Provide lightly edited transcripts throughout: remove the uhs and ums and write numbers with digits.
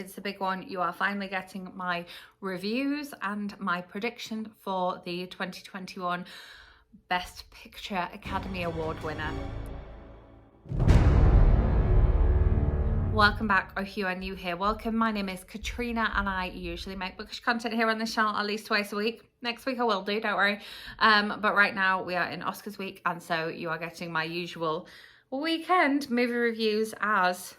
It's a big one. You are finally getting my reviews and my prediction for the 2021 Best Picture Academy Award winner. Welcome back, or if you are new here, welcome. My name is Katrina and I usually make bookish content here on this channel at least twice a week. Next week I will do, don't worry. But right now we are in Oscars week, and so you are getting my usual weekend movie reviews as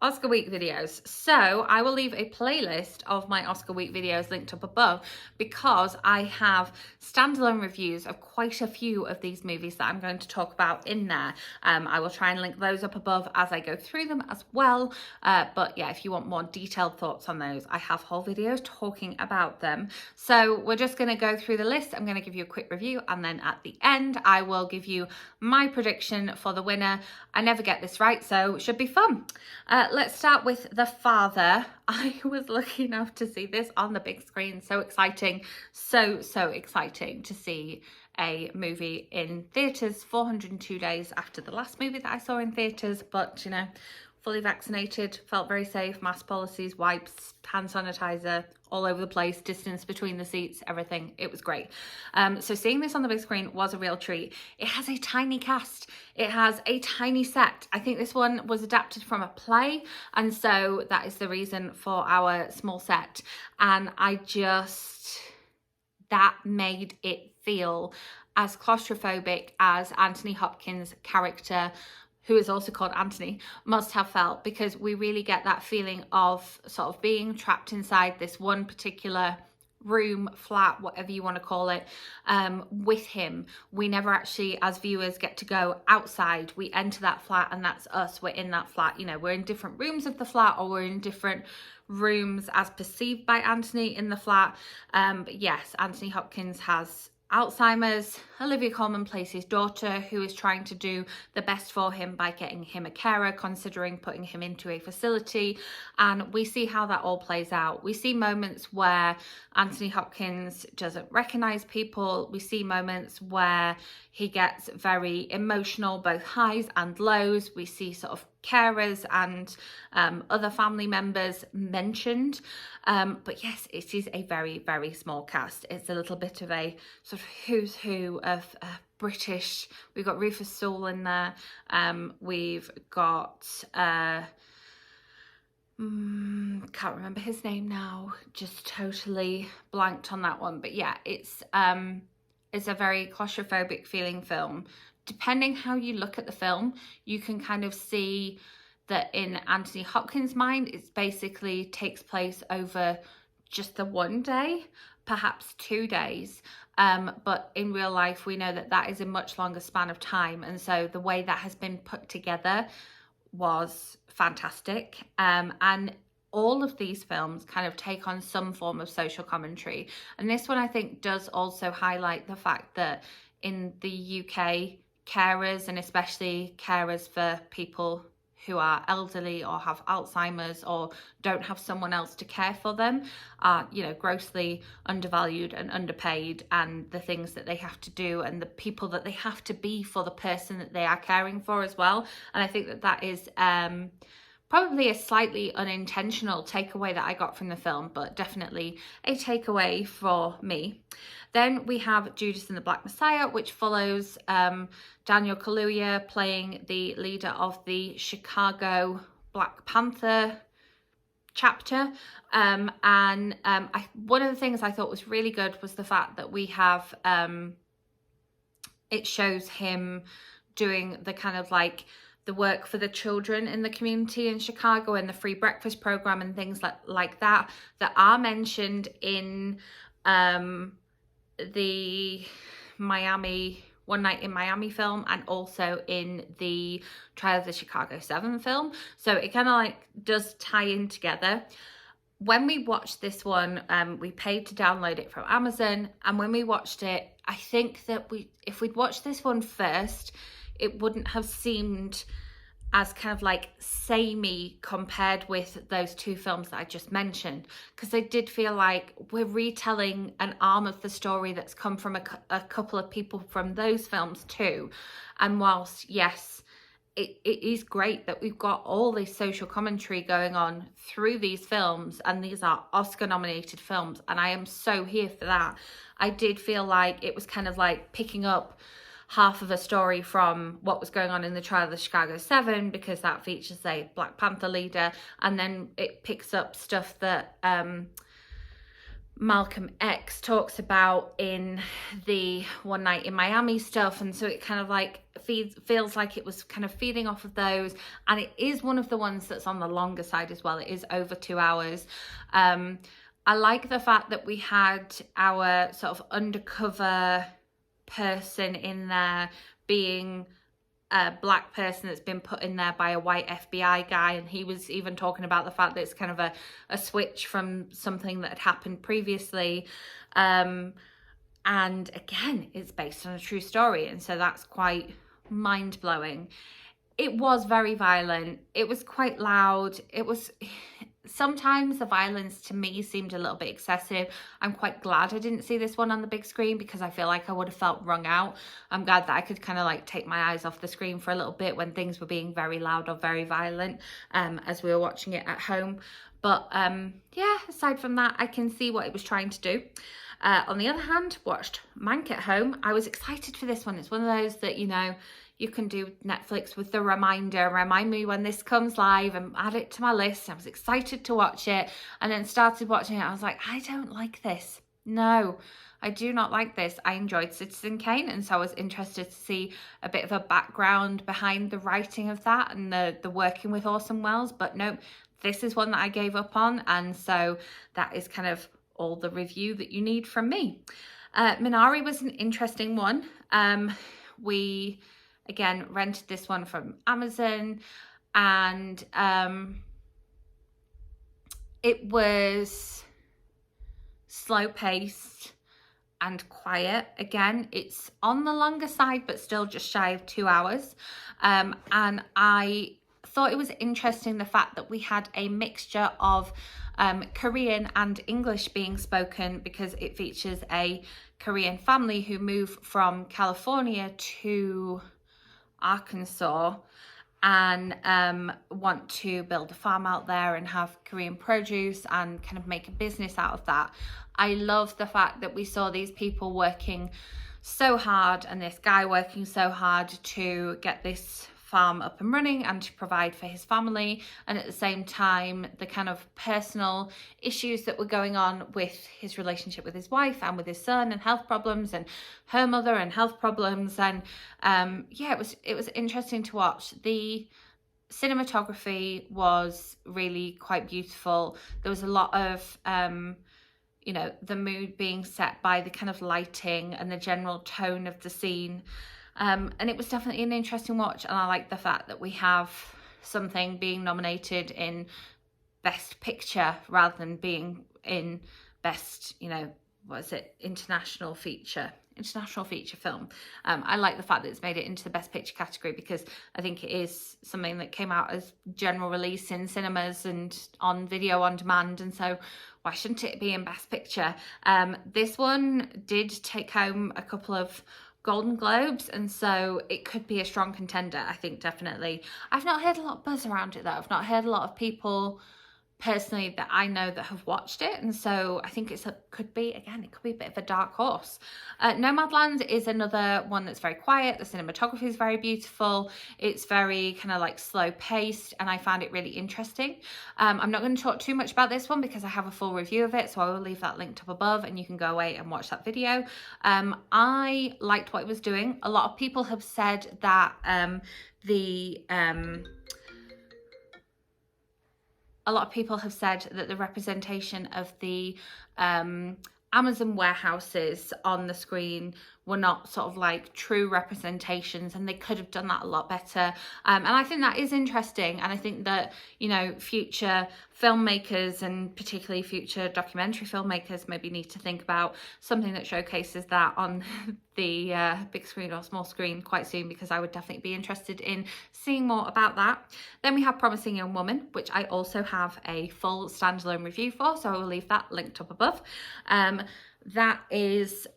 Oscar week videos. So I will leave a playlist of my Oscar week videos linked up above, because I have standalone reviews of quite a few of these movies that I'm going to talk about in there. I will try and link those up above as I go through them as well. But yeah, if you want more detailed thoughts on those, I have whole videos talking about them. So we're just going to go through the list. I'm going to give you a quick review, and then at the end I will give you my prediction for the winner. I never get this right, so it should be fun. Let's start with The Father. I was lucky enough to see this on the big screen. So exciting. So exciting to see a movie in theatres 402 days after the last movie that I saw in theatres. But, you know, fully vaccinated, felt very safe, mask policies, wipes, hand sanitizer, all over the place, distance between the seats, everything. It was great. So seeing this on the big screen was a real treat. It has a tiny cast. It has a tiny set. I think this one was adapted from a play, and so that is the reason for our small set. And that made it feel as claustrophobic as Anthony Hopkins' character, who is also called Anthony, must have felt, because we really get that feeling of sort of being trapped inside this one particular room, flat, whatever you want to call it, with him. We never actually, as viewers, get to go outside. We enter that flat and that's us. We're in that flat. You know, we're in different rooms of the flat, or we're in different rooms as perceived by Anthony in the flat. But yes, Anthony Hopkins has Alzheimer's. Olivia Colman plays his daughter, who is trying to do the best for him by getting him a carer, considering putting him into a facility. And we see how that all plays out. We see moments where Anthony Hopkins doesn't recognize people. We see moments where he gets very emotional, both highs and lows. We see sort of carers and other family members mentioned. But yes, it is a very, very small cast. It's a little bit of a sort of who's who of British. We've got Rufus Sewell in there. We've got can't remember his name now. Just totally blanked on that one. But yeah, it's a very claustrophobic feeling film. Depending how you look at the film, you can kind of see that in Anthony Hopkins' mind, it basically takes place over just the one day, perhaps 2 days. But in real life, we know that that is a much longer span of time. And so the way that has been put together was fantastic. And all of these films kind of take on some form of social commentary. And this one, I think, does also highlight the fact that in the UK, carers, and especially carers for people who are elderly or have Alzheimer's or don't have someone else to care for them, are, you know, grossly undervalued and underpaid, and the things that they have to do and the people that they have to be for the person that they are caring for as well. And I think that that is probably a slightly unintentional takeaway that I got from the film, but definitely a takeaway for me. Then we have Judas and the Black Messiah, which follows Daniel Kaluuya playing the leader of the Chicago Black Panther chapter. One of the things I thought was really good was the fact that we have, it shows him doing the kind of like the work for the children in the community in Chicago, and the free breakfast program and things like that are mentioned in the One Night in Miami film, and also in the Trial of the Chicago 7 film. So it kind of like does tie in together. When we watched this one, we paid to download it from Amazon, and when we watched it, I think that if we'd watched this one first, it wouldn't have seemed as kind of like samey compared with those two films that I just mentioned, because I did feel like we're retelling an arm of the story that's come from a couple of people from those films too. And whilst, yes, it is great that we've got all this social commentary going on through these films, and these are Oscar nominated films, and I am so here for that. I did feel like it was kind of like picking up half of a story from what was going on in the trial of the Chicago 7, because that features a Black Panther leader, and then it picks up stuff that Malcolm X talks about in the One Night in Miami stuff, and so it kind of like feels like it was kind of feeding off of those, and it is one of the ones that's on the longer side as well. It is over 2 hours. I like the fact that we had our sort of undercover person in there being a Black person that's been put in there by a white FBI guy, and he was even talking about the fact that it's kind of a switch from something that had happened previously, and again, it's based on a true story, and so that's quite mind-blowing. It was very violent, it was quite loud, it was sometimes the violence to me seemed a little bit excessive. I'm quite glad I didn't see this one on the big screen, because I feel like I would have felt wrung out. I'm glad that I could kind of like take my eyes off the screen for a little bit when things were being very loud or very violent, as we were watching it at home. But yeah, aside from that, I can see what it was trying to do. On the other hand, watched Mank at home. I was excited for this one. It's one of those that, you know, you can do Netflix with the reminder, remind me when this comes live, and add it to my list. I was excited to watch it, and then started watching it. I was like, I don't like this. No, I do not like this. I enjoyed Citizen Kane, and so I was interested to see a bit of a background behind the writing of that and the working with Orson Welles. But no, this is one that I gave up on, and so that is kind of all the review that you need from me. Minari was an interesting one. We again rented this one from Amazon, and it was slow paced and quiet. Again, it's on the longer side, but still just shy of 2 hours. And I thought it was interesting the fact that we had a mixture of Korean and English being spoken, because it features a Korean family who move from California to Arkansas and want to build a farm out there and have Korean produce and kind of make a business out of that. I love the fact that we saw these people working so hard, and this guy working so hard to get this farm up and running and to provide for his family, and at the same time the kind of personal issues that were going on with his relationship with his wife and with his son, and health problems, and her mother and health problems. And yeah, it was interesting to watch. The cinematography was really quite beautiful. There was a lot of you know, the mood being set by the kind of lighting and the general tone of the scene. And it was definitely an interesting watch, and I like the fact that we have something being nominated in Best Picture rather than being in Best, you know, what is it, international feature film. I like the fact that it's made it into the Best Picture category, because I think it is something that came out as general release in cinemas and on video on demand, and so why shouldn't it be in Best Picture? This one did take home a couple of Golden Globes, and so it could be a strong contender, I think, definitely. I've not heard a lot of buzz around it though. I've not heard a lot of people personally that I know that have watched it, and so I think it could be a bit of a dark horse. Nomad Land is another one that's very quiet. The cinematography is very beautiful. It's very kind of like slow paced, and I found it really interesting. I'm not going to talk too much about this one because I have a full review of it, so I will leave that linked up above and you can go away and watch that video. I liked what it was doing. A lot of people have said that a lot of people have said that the representation of the Amazon warehouses on the screen were not sort of like true representations, and they could have done that a lot better. And I think that is interesting, and I think that, you know, future filmmakers and particularly future documentary filmmakers maybe need to think about something that showcases that on the big screen or small screen quite soon, because I would definitely be interested in seeing more about that. Then we have Promising Young Woman, which I also have a full standalone review for, so I will leave that linked up above. That is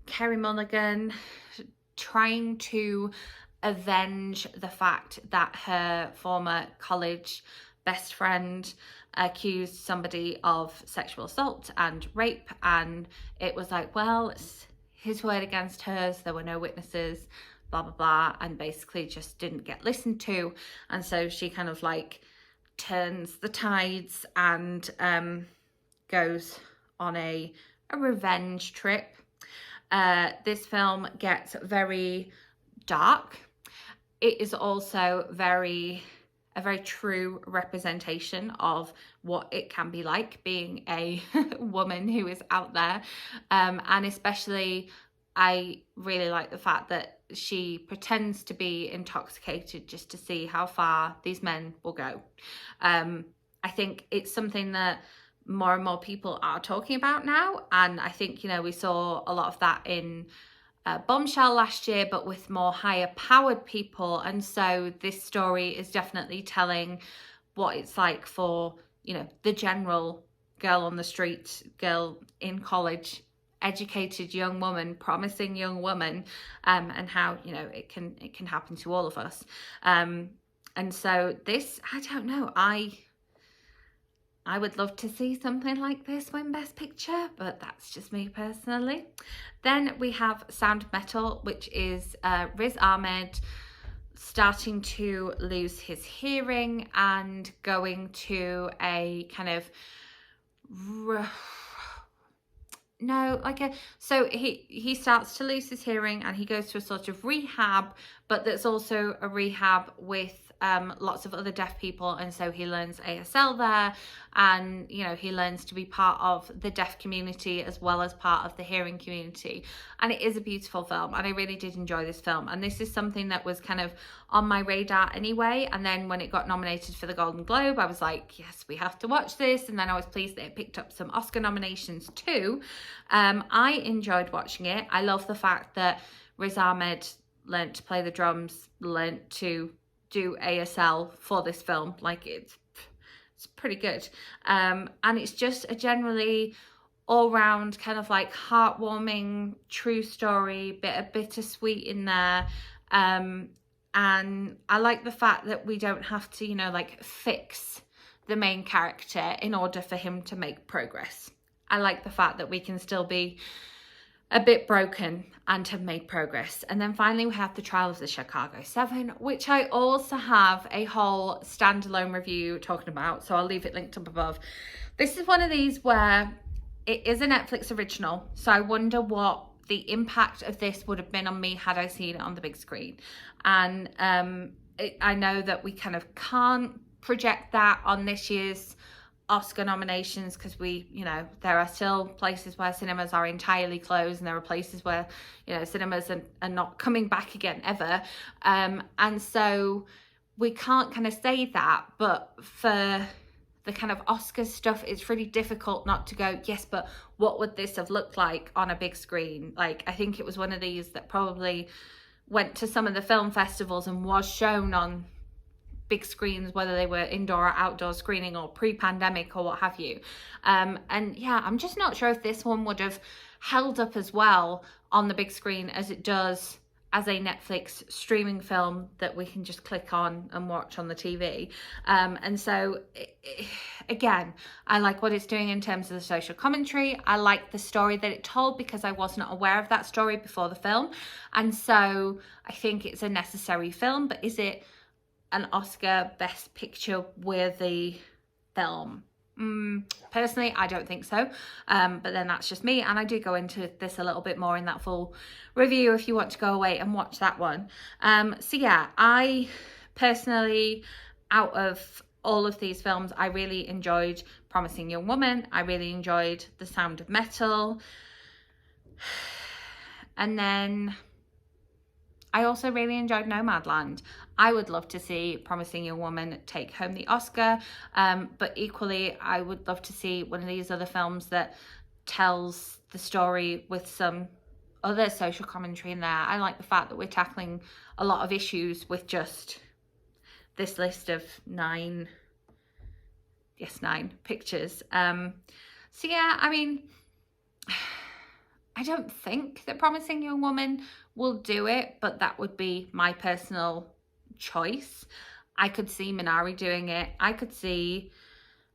Carey Mulligan trying to avenge the fact that her former college best friend accused somebody of sexual assault and rape, and it was like, well, it's his word against hers, there were no witnesses, blah blah blah, and basically just didn't get listened to. And so she kind of like turns the tides and goes on a revenge trip. This film gets very dark. It is also a very true representation of what it can be like being a woman who is out there. And especially, I really like the fact that she pretends to be intoxicated just to see how far these men will go. I think it's something that more and more people are talking about now. And I think, you know, we saw a lot of that in Bombshell last year, but with more higher powered people. And so this story is definitely telling what it's like for, you know, the general girl on the street, girl in college, educated young woman, promising young woman, and how, you know, it can happen to all of us. And so this, I don't know, I would love to see something like this win Best Picture, but that's just me personally. Then we have Sound of Metal, which is Riz Ahmed starting to lose his hearing and going to a kind of so he starts to lose his hearing and he goes to a sort of rehab, but there's also a rehab with lots of other deaf people, and so he learns ASL there, and you know, he learns to be part of the deaf community as well as part of the hearing community. And it is a beautiful film, and I really did enjoy this film, and this is something that was kind of on my radar anyway. And then when it got nominated for the Golden Globe, I was like, yes, we have to watch this. And then I was pleased that it picked up some Oscar nominations too. I enjoyed watching it. I love the fact that Riz Ahmed learnt to play the drums, learnt to do ASL for this film. Like, it's pretty good. And it's just a generally all-round kind of like heartwarming, true story, bit of bittersweet in there. And I like the fact that we don't have to, you know, like fix the main character in order for him to make progress. I like the fact that we can still be a bit broken and have made progress. And then finally we have The Trial of the Chicago 7, which I also have a whole standalone review talking about, so I'll leave it linked up above. This is one of these where it is a Netflix original, so I wonder what the impact of this would have been on me had I seen it on the big screen. And I know that we kind of can't project that on this year's Oscar nominations because we, you know, there are still places where cinemas are entirely closed, and there are places where, you know, cinemas are not coming back again ever. And so we can't kind of say that, but for the kind of Oscar stuff, it's really difficult not to go, yes, but what would this have looked like on a big screen? Like, I think it was one of these that probably went to some of the film festivals and was shown on big screens, whether they were indoor or outdoor screening or pre-pandemic or what have you. And yeah, I'm just not sure if this one would have held up as well on the big screen as it does as a Netflix streaming film that we can just click on and watch on the TV. And so, again, I like what it's doing in terms of the social commentary. I like the story that it told because I was not aware of that story before the film. And so I think it's a necessary film, but is it an Oscar Best Picture worthy film? Personally, I don't think so, but then that's just me, and I do go into this a little bit more in that full review if you want to go away and watch that one. So yeah, I personally, out of all of these films, I really enjoyed Promising Young Woman. I really enjoyed The Sound of Metal, and then I also really enjoyed Nomad Land. I would love to see Promising Young Woman take home the Oscar, but equally I would love to see one of these other films that tells the story with some other social commentary in there. I like the fact that we're tackling a lot of issues with just this list of 9 pictures. So yeah, I mean, I don't think that Promising Young Woman will do it, but that would be my personal choice. I could see Minari doing it. I could see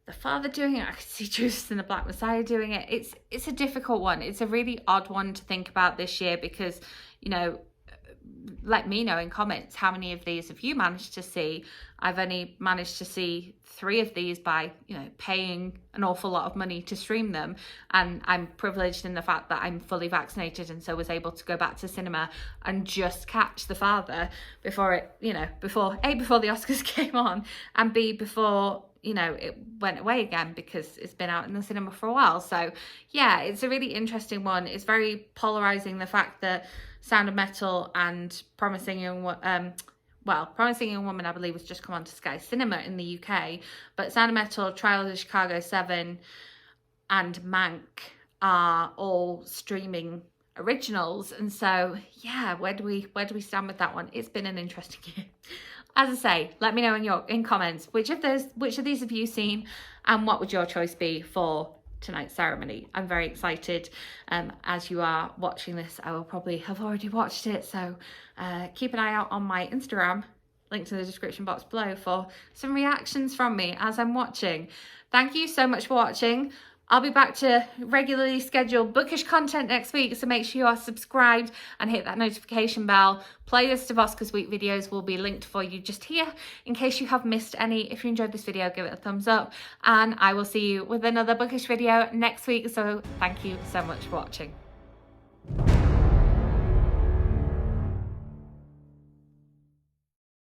the father doing it. I could see Judas and the Black Messiah doing it. It's a difficult one. It's a really odd one to think about this year because, you know, let me know in comments how many of these have you managed to see. I've only managed to see 3 of these by, you know, paying an awful lot of money to stream them, and I'm privileged in the fact that I'm fully vaccinated and so was able to go back to cinema and just catch The Father before it, you know, before the Oscars came on, and B, before, you know, it went away again because it's been out in the cinema for a while. So yeah, it's a really interesting one. It's very polarizing, the fact that Sound of Metal and Promising Young Woman, I believe, has just come onto Sky Cinema in the UK, but Sound of Metal, Trials of Chicago 7 and Mank are all streaming originals. And so yeah, where do we stand with that one? It's been an interesting year. As I say, let me know in comments which of these have you seen, and what would your choice be for tonight's ceremony. I'm very excited. As you are watching this, I will probably have already watched it, so keep an eye out on my Instagram, linked in the description box below, for some reactions from me as I'm watching. Thank you so much for watching. I'll be back to regularly scheduled bookish content next week, so make sure you are subscribed and hit that notification bell. Playlist of Oscars week videos will be linked for you just here in case you have missed any. If you enjoyed this video, give it a thumbs up, and I will see you with another bookish video next week. So thank you so much for watching.